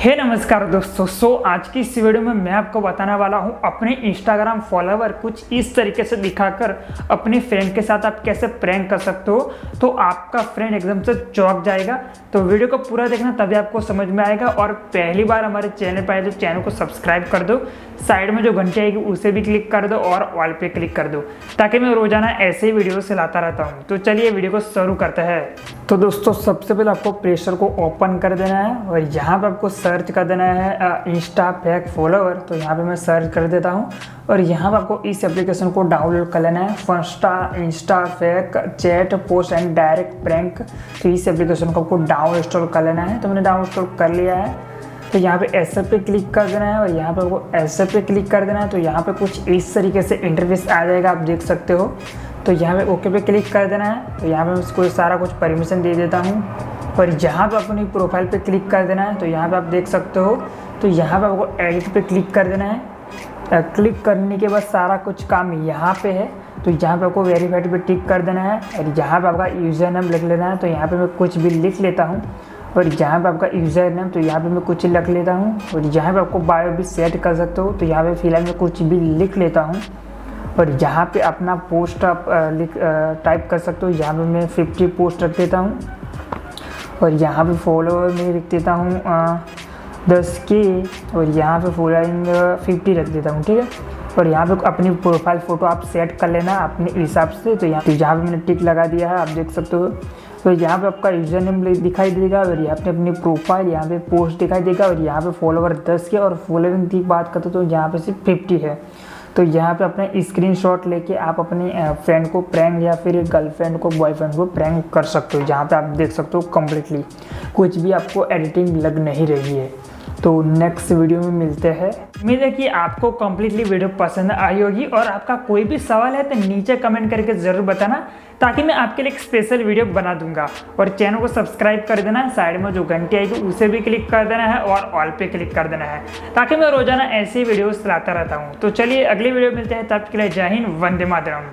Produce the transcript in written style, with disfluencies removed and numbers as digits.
नमस्कार दोस्तों। आज की इस वीडियो में मैं आपको बताने वाला हूं अपने इंस्टाग्राम फॉलोवर कुछ इस तरीके से दिखाकर अपनी फ्रेंड के साथ आप कैसे प्रैंक कर सकते हो तो आपका फ्रेंड एकदम से चौंक जाएगा। तो वीडियो को पूरा देखना तभी आपको समझ में आएगा। और पहली बार हमारे चैनल पर आए तो चैनल को सब्सक्राइब कर दो, साइड में जो घंटी आएगी उसे भी क्लिक कर दो और ऑल पे क्लिक कर दो ताकि मैं रोजाना ऐसे ही वीडियो से लाता रहता हूँ। तो चलिए वीडियो को शुरू करते हैं। तो दोस्तों सबसे पहले आपको प्रेशर को ओपन कर देना है और यहाँ पे आपको सर्च कर देना है इंस्टा फेक फॉलोवर। तो यहाँ पे मैं सर्च कर देता हूँ और यहाँ पे आपको इस एप्लीकेशन को डाउनलोड कर लेना है, Funsta Insta fake chat post and direct prank. तो इस एप्लीकेशन को आपको डाउन इंस्टॉल कर लेना है। तो मैंने डाउन इंस्टॉल कर लिया है। तो यहाँ पे ऐसे पे क्लिक कर देना है और यहाँ पे आपको ऐसे पे क्लिक कर देना है। तो यहाँ पे कुछ इस तरीके से इंटरफेस आ जाएगा, आप देख सकते हो। तो यहाँ पे ओके पे क्लिक कर देना है। तो यहाँ पे मैं इसको सारा कुछ परमिशन दे देता हूँ और यहाँ पे अपनी प्रोफाइल पे क्लिक कर देना है। तो यहाँ पे आप देख सकते हो। तो यहाँ पे आपको एडिट पे क्लिक कर देना है। क्लिक करने के बाद सारा कुछ काम यहाँ पे है। तो यहाँ पे आपको वेरीफाइड पे टिक कर देना है और यहाँ पे आपका यूज़र नेम लिख लेना है। तो यहाँ पे मैं कुछ भी लिख लेता हूँ और यहाँ पे आपका यूज़र नेम, तो यहाँ पे मैं कुछ लिख लेता हूँ और यहाँ पे आपको बायो भी सेट कर सकते हो। तो यहाँ पे फिलहाल मैं कुछ भी लिख लेता हूँ और यहाँ पे अपना पोस्ट आप टाइप कर सकते हो। यहाँ पे मैं 50 पोस्ट रख देता हूँ और यहाँ पे फॉलोवर में लिख देता हूँ 10K और यहाँ पे फॉलोइंग 50 रख देता हूँ, ठीक है। और यहाँ पे अपनी प्रोफाइल फ़ोटो आप सेट कर लेना अपने हिसाब से। तो यहाँ पे मैंने टिक लगा दिया है, आप देख सकते हो। तो यहाँ पे आपका यूज़र नेम दिखाई देगा और यहाँ पे अपनी प्रोफाइल, यहाँ पे पोस्ट दिखाई देगा और यहाँ पे फॉलोवर 10 के और फॉलोइंग की बात करते तो यहाँ पे सिर्फ 50 है। तो यहाँ पे अपने स्क्रीनशॉट लेके आप अपने फ्रेंड को प्रैंक या फिर गर्लफ्रेंड को बॉयफ्रेंड को प्रैंक कर सकते हो। जहाँ पे आप देख सकते हो कम्प्लीटली कुछ भी आपको एडिटिंग लग नहीं रही है। तो नेक्स्ट वीडियो में मिलते हैं। उम्मीद है कि आपको कम्प्लीटली वीडियो पसंद आई होगी और आपका कोई भी सवाल है तो नीचे कमेंट करके ज़रूर बताना ताकि मैं आपके लिए एक स्पेशल वीडियो बना दूंगा। और चैनल को सब्सक्राइब कर देना है, साइड में जो घंटी आएगी उसे भी क्लिक कर देना है और ऑल पे क्लिक कर देना है ताकि मैं रोजाना ऐसी वीडियोस लाता रहता हूँ। तो चलिए अगली वीडियो मिलते हैं, तब के लिए जय हिंद, वंदे मातरम।